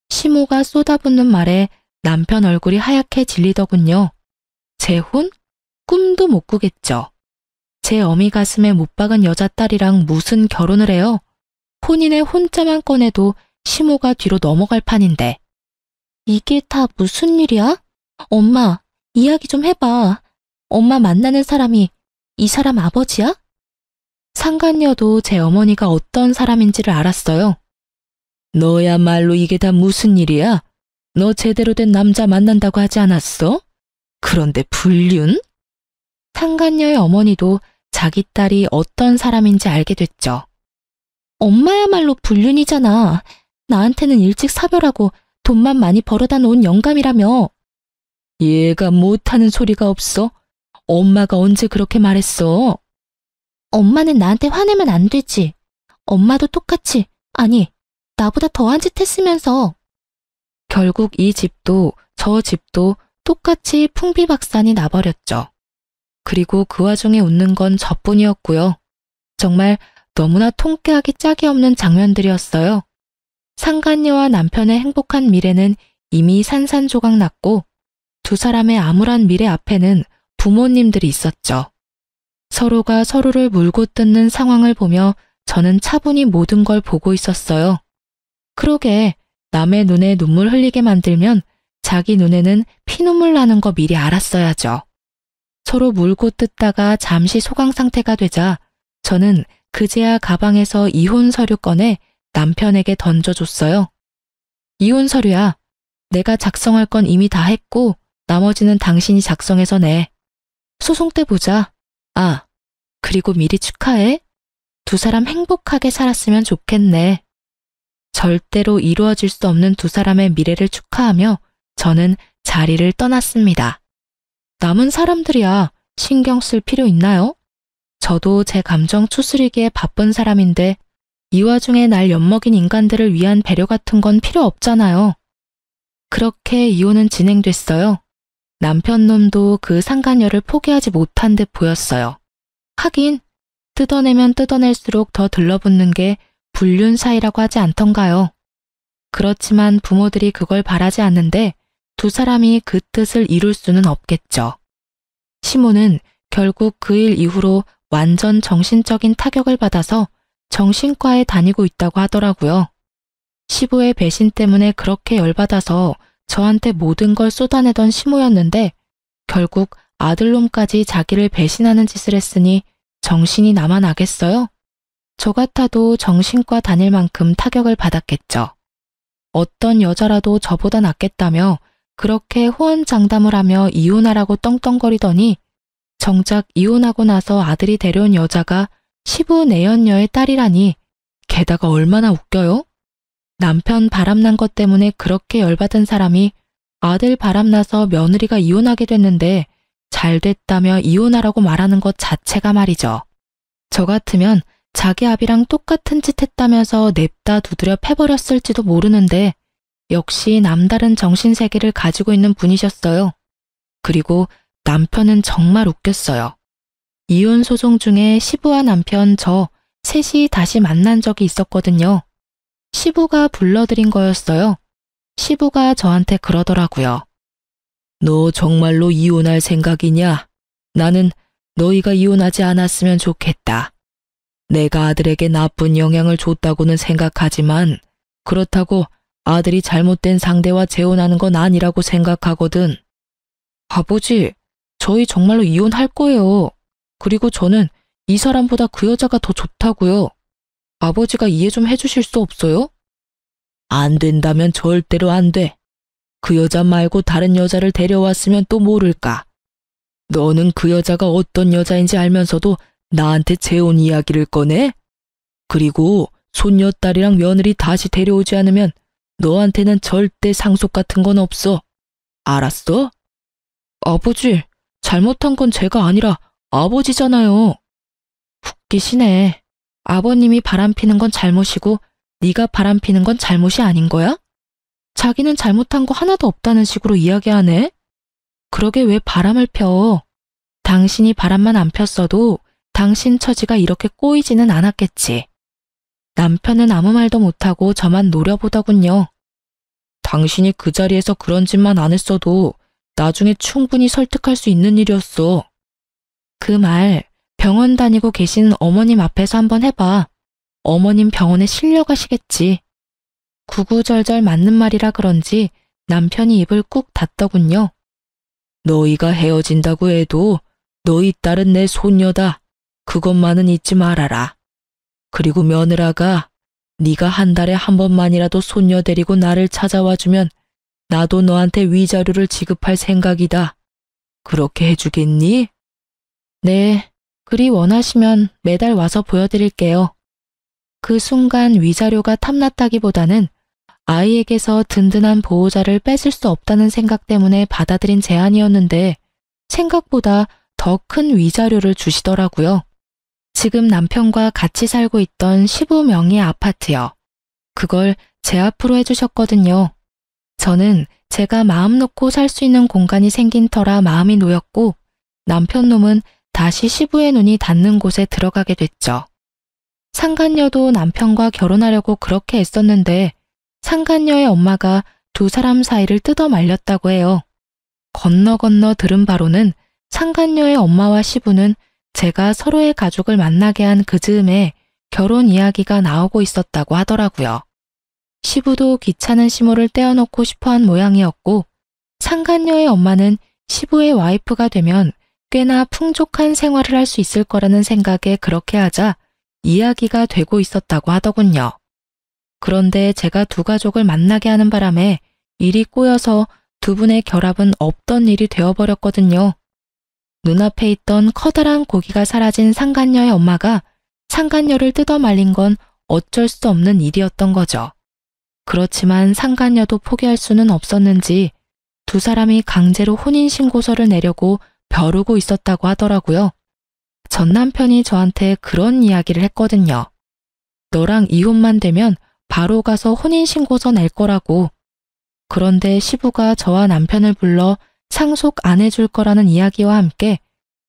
시모가 쏟아붓는 말에 남편 얼굴이 하얗게 질리더군요. 재혼? 꿈도 못 꾸겠죠. 제 어미 가슴에 못 박은 여자딸이랑 무슨 결혼을 해요? 혼인의 혼자만 꺼내도 시모가 뒤로 넘어갈 판인데. 이게 다 무슨 일이야? 엄마, 이야기 좀 해봐. 엄마 만나는 사람이 이 사람 아버지야? 상간녀도 제 어머니가 어떤 사람인지를 알았어요. 너야말로 이게 다 무슨 일이야? 너 제대로 된 남자 만난다고 하지 않았어? 그런데 불륜? 상간녀의 어머니도 자기 딸이 어떤 사람인지 알게 됐죠. 엄마야말로 불륜이잖아. 나한테는 일찍 사별하고 돈만 많이 벌어다 놓은 영감이라며. 얘가 못하는 소리가 없어? 엄마가 언제 그렇게 말했어? 엄마는 나한테 화내면 안 되지. 엄마도 똑같이, 아니, 나보다 더한 짓 했으면서. 결국 이 집도 저 집도 똑같이 풍비박산이 나버렸죠. 그리고 그 와중에 웃는 건 저뿐이었고요. 정말 너무나 통쾌하기 짝이 없는 장면들이었어요. 상간녀와 남편의 행복한 미래는 이미 산산조각 났고 두 사람의 암울한 미래 앞에는 부모님들이 있었죠. 서로가 서로를 물고 뜯는 상황을 보며 저는 차분히 모든 걸 보고 있었어요. 그러게 남의 눈에 눈물 흘리게 만들면 자기 눈에는 피눈물 나는 거 미리 알았어야죠. 서로 물고 뜯다가 잠시 소강 상태가 되자 저는 그제야 가방에서 이혼 서류 꺼내 남편에게 던져줬어요. 이혼 서류야. 내가 작성할 건 이미 다 했고 나머지는 당신이 작성해서 내. 소송 때 보자. 아, 그리고 미리 축하해. 두 사람 행복하게 살았으면 좋겠네. 절대로 이루어질 수 없는 두 사람의 미래를 축하하며 저는 자리를 떠났습니다. 남은 사람들이야 신경 쓸 필요 있나요? 저도 제 감정 추스리기에 바쁜 사람인데 이 와중에 날 엿먹인 인간들을 위한 배려 같은 건 필요 없잖아요. 그렇게 이혼은 진행됐어요. 남편 놈도 그 상간녀를 포기하지 못한 듯 보였어요. 하긴 뜯어내면 뜯어낼수록 더 들러붙는 게 불륜 사이라고 하지 않던가요. 그렇지만 부모들이 그걸 바라지 않는데 두 사람이 그 뜻을 이룰 수는 없겠죠. 시모는 결국 그 일 이후로 완전 정신적인 타격을 받아서 정신과에 다니고 있다고 하더라고요. 시부의 배신 때문에 그렇게 열받아서 저한테 모든 걸 쏟아내던 시모였는데 결국 아들놈까지 자기를 배신하는 짓을 했으니 정신이 나만 나겠어요? 저 같아도 정신과 다닐 만큼 타격을 받았겠죠. 어떤 여자라도 저보다 낫겠다며 그렇게 호언장담을 하며 이혼하라고 떵떵거리더니 정작 이혼하고 나서 아들이 데려온 여자가 시부 내연녀의 딸이라니 게다가 얼마나 웃겨요? 남편 바람난 것 때문에 그렇게 열받은 사람이 아들 바람나서 며느리가 이혼하게 됐는데 잘 됐다며 이혼하라고 말하는 것 자체가 말이죠. 저 같으면 자기 아비랑 똑같은 짓 했다면서 냅다 두드려 패버렸을지도 모르는데 역시 남다른 정신세계를 가지고 있는 분이셨어요. 그리고 남편은 정말 웃겼어요. 이혼 소송 중에 시부와 남편 저 셋이 다시 만난 적이 있었거든요. 시부가 불러들인 거였어요. 시부가 저한테 그러더라고요. 너 정말로 이혼할 생각이냐? 나는 너희가 이혼하지 않았으면 좋겠다. 내가 아들에게 나쁜 영향을 줬다고는 생각하지만 그렇다고 아들이 잘못된 상대와 재혼하는 건 아니라고 생각하거든. 아버지, 저희 정말로 이혼할 거예요. 그리고 저는 이 사람보다 그 여자가 더 좋다고요. 아버지가 이해 좀 해주실 수 없어요? 안 된다면 절대로 안 돼. 그 여자 말고 다른 여자를 데려왔으면 또 모를까. 너는 그 여자가 어떤 여자인지 알면서도 나한테 재혼 이야기를 꺼내? 그리고 손녀딸이랑 며느리 다시 데려오지 않으면 너한테는 절대 상속 같은 건 없어. 알았어? 아버지, 잘못한 건 제가 아니라 아버지잖아요. 웃기시네. 아버님이 바람피는 건 잘못이고 네가 바람피는 건 잘못이 아닌 거야? 자기는 잘못한 거 하나도 없다는 식으로 이야기하네. 그러게 왜 바람을 펴? 당신이 바람만 안 폈어도 당신 처지가 이렇게 꼬이지는 않았겠지. 남편은 아무 말도 못하고 저만 노려보더군요. 당신이 그 자리에서 그런 짓만 안 했어도 나중에 충분히 설득할 수 있는 일이었어. 그 말 병원 다니고 계신 어머님 앞에서 한번 해봐. 어머님 병원에 실려가시겠지. 구구절절 맞는 말이라 그런지 남편이 입을 꾹 닫더군요. 너희가 헤어진다고 해도 너희 딸은 내 손녀다. 그것만은 잊지 말아라. 그리고 며느라가 네가 한 달에 한 번만이라도 손녀 데리고 나를 찾아와주면 나도 너한테 위자료를 지급할 생각이다. 그렇게 해주겠니? 네, 그리 원하시면 매달 와서 보여드릴게요. 그 순간 위자료가 탐났다기보다는 아이에게서 든든한 보호자를 뺏을 수 없다는 생각 때문에 받아들인 제안이었는데 생각보다 더 큰 위자료를 주시더라고요. 지금 남편과 같이 살고 있던 15명의 아파트요. 그걸 제 앞으로 해주셨거든요. 저는 제가 마음 놓고 살 수 있는 공간이 생긴 터라 마음이 놓였고 남편 놈은 다시 시부의 눈이 닿는 곳에 들어가게 됐죠. 상간녀도 남편과 결혼하려고 그렇게 애썼는데 상간녀의 엄마가 두 사람 사이를 뜯어 말렸다고 해요. 건너 들은 바로는 상간녀의 엄마와 시부는 제가 서로의 가족을 만나게 한 그 즈음에 결혼 이야기가 나오고 있었다고 하더라고요. 시부도 귀찮은 시모를 떼어놓고 싶어한 모양이었고 상간녀의 엄마는 시부의 와이프가 되면 꽤나 풍족한 생활을 할 수 있을 거라는 생각에 그렇게 하자 이야기가 되고 있었다고 하더군요. 그런데 제가 두 가족을 만나게 하는 바람에 일이 꼬여서 두 분의 결합은 없던 일이 되어버렸거든요. 눈앞에 있던 커다란 고기가 사라진 상간녀의 엄마가 상간녀를 뜯어 말린 건 어쩔 수 없는 일이었던 거죠. 그렇지만 상간녀도 포기할 수는 없었는지 두 사람이 강제로 혼인신고서를 내려고 벼르고 있었다고 하더라고요. 전 남편이 저한테 그런 이야기를 했거든요. 너랑 이혼만 되면 바로 가서 혼인신고서 낼 거라고. 그런데 시부가 저와 남편을 불러 상속 안 해줄 거라는 이야기와 함께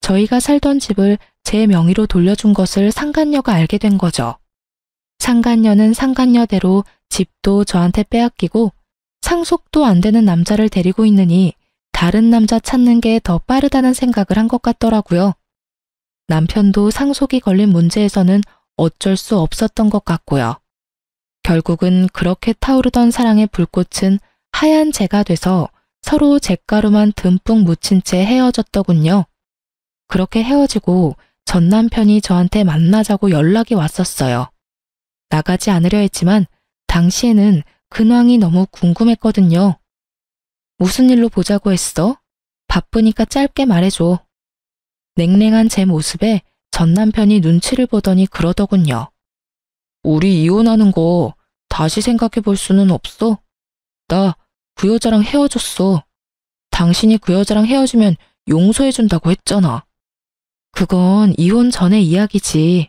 저희가 살던 집을 제 명의로 돌려준 것을 상간녀가 알게 된 거죠. 상간녀는 상간녀대로 집도 저한테 빼앗기고 상속도 안 되는 남자를 데리고 있느니 다른 남자 찾는 게 더 빠르다는 생각을 한 것 같더라고요. 남편도 상속이 걸린 문제에서는 어쩔 수 없었던 것 같고요. 결국은 그렇게 타오르던 사랑의 불꽃은 하얀 재가 돼서 서로 잿가루만 듬뿍 묻힌 채 헤어졌더군요. 그렇게 헤어지고 전 남편이 저한테 만나자고 연락이 왔었어요. 나가지 않으려 했지만 당시에는 근황이 너무 궁금했거든요. 무슨 일로 보자고 했어? 바쁘니까 짧게 말해줘. 냉랭한 제 모습에 전 남편이 눈치를 보더니 그러더군요. 우리 이혼하는 거 다시 생각해 볼 수는 없어? 나 그 여자랑 헤어졌어. 당신이 그 여자랑 헤어지면 용서해준다고 했잖아. 그건 이혼 전의 이야기지.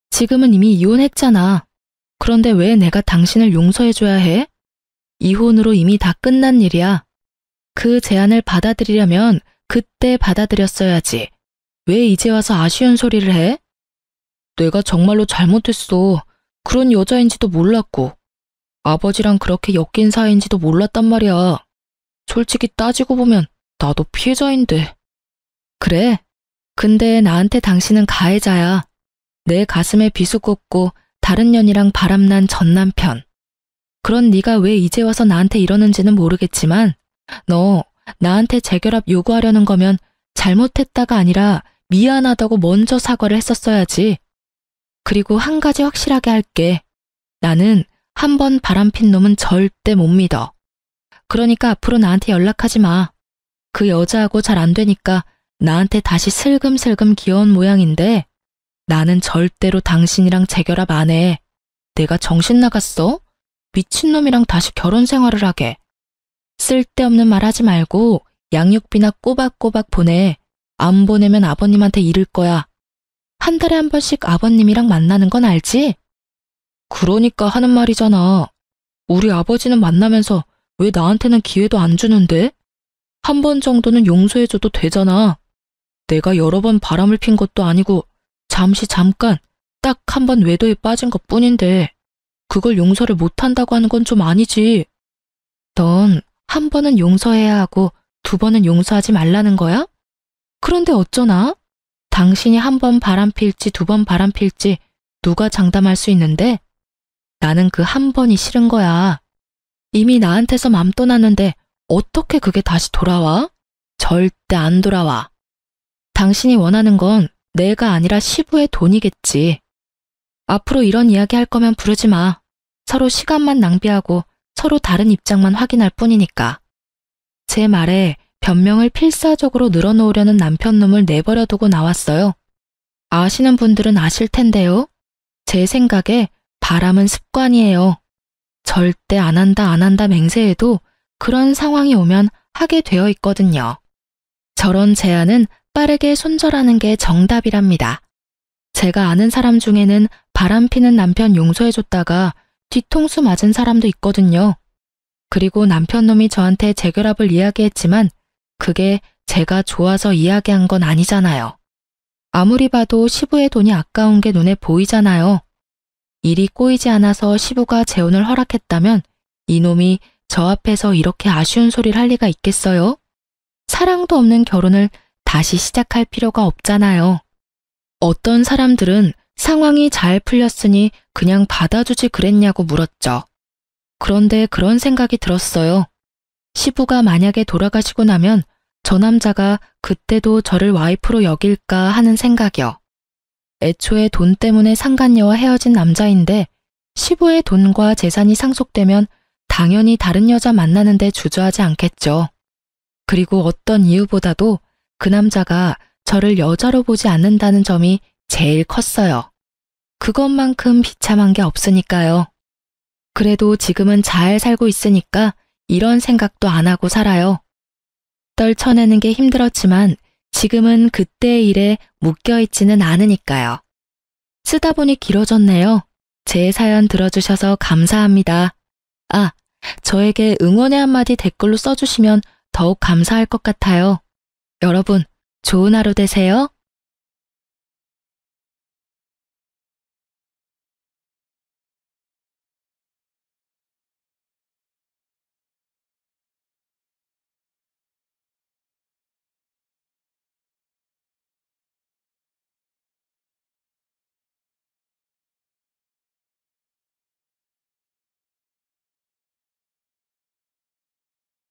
지금은 이미 이혼했잖아. 그런데 왜 내가 당신을 용서해줘야 해? 이혼으로 이미 다 끝난 일이야. 그 제안을 받아들이려면 그때 받아들였어야지. 왜 이제 와서 아쉬운 소리를 해? 내가 정말로 잘못했어. 그런 여자인지도 몰랐고. 아버지랑 그렇게 엮인 사이인지도 몰랐단 말이야. 솔직히 따지고 보면 나도 피해자인데. 그래? 근데 나한테 당신은 가해자야. 내 가슴에 비수 꽂고 다른 년이랑 바람난 전 남편. 그런 네가 왜 이제 와서 나한테 이러는지는 모르겠지만 너 나한테 재결합 요구하려는 거면 잘못했다가 아니라 미안하다고 먼저 사과를 했었어야지. 그리고 한 가지 확실하게 할게. 나는 한 번 바람핀 놈은 절대 못 믿어. 그러니까 앞으로 나한테 연락하지 마. 그 여자하고 잘 안 되니까 나한테 다시 슬금슬금 기어온 모양인데 나는 절대로 당신이랑 재결합 안 해. 내가 정신 나갔어? 미친놈이랑 다시 결혼 생활을 하게. 쓸데없는 말 하지 말고 양육비나 꼬박꼬박 보내. 안 보내면 아버님한테 이를 거야. 한 달에 한 번씩 아버님이랑 만나는 건 알지? 그러니까 하는 말이잖아. 우리 아버지는 만나면서 왜 나한테는 기회도 안 주는데? 한 번 정도는 용서해줘도 되잖아. 내가 여러 번 바람을 핀 것도 아니고 잠깐 딱 한 번 외도에 빠진 것 뿐인데 그걸 용서를 못한다고 하는 건 좀 아니지. 넌 한 번은 용서해야 하고 두 번은 용서하지 말라는 거야? 그런데 어쩌나? 당신이 한 번 바람 필지 두 번 바람 필지 누가 장담할 수 있는데? 나는 그 한 번이 싫은 거야. 이미 나한테서 맘 떠났는데 어떻게 그게 다시 돌아와? 절대 안 돌아와. 당신이 원하는 건 내가 아니라 시부의 돈이겠지. 앞으로 이런 이야기 할 거면 부르지 마. 서로 시간만 낭비하고 서로 다른 입장만 확인할 뿐이니까. 제 말에 변명을 필사적으로 늘어놓으려는 남편놈을 내버려 두고 나왔어요. 아시는 분들은 아실 텐데요. 제 생각에 바람은 습관이에요. 절대 안 한다 맹세해도 그런 상황이 오면 하게 되어 있거든요. 저런 제안은 빠르게 손절하는 게 정답이랍니다. 제가 아는 사람 중에는 바람 피는 남편 용서해줬다가 뒤통수 맞은 사람도 있거든요. 그리고 남편놈이 저한테 재결합을 이야기했지만 그게 제가 좋아서 이야기한 건 아니잖아요. 아무리 봐도 시부의 돈이 아까운 게 눈에 보이잖아요. 일이 꼬이지 않아서 시부가 재혼을 허락했다면 이놈이 저 앞에서 이렇게 아쉬운 소리를 할 리가 있겠어요? 사랑도 없는 결혼을 다시 시작할 필요가 없잖아요. 어떤 사람들은 상황이 잘 풀렸으니 그냥 받아주지 그랬냐고 물었죠. 그런데 그런 생각이 들었어요. 시부가 만약에 돌아가시고 나면 저 남자가 그때도 저를 와이프로 여길까 하는 생각이요. 애초에 돈 때문에 상간녀와 헤어진 남자인데 시부의 돈과 재산이 상속되면 당연히 다른 여자 만나는데 주저하지 않겠죠. 그리고 어떤 이유보다도 그 남자가 저를 여자로 보지 않는다는 점이 제일 컸어요. 그것만큼 비참한 게 없으니까요. 그래도 지금은 잘 살고 있으니까 이런 생각도 안 하고 살아요. 떨쳐내는 게 힘들었지만 지금은 그때의 일에 묶여있지는 않으니까요. 쓰다 보니 길어졌네요. 제 사연 들어주셔서 감사합니다. 아, 저에게 응원의 한마디 댓글로 써주시면 더욱 감사할 것 같아요. 여러분, 좋은 하루 되세요.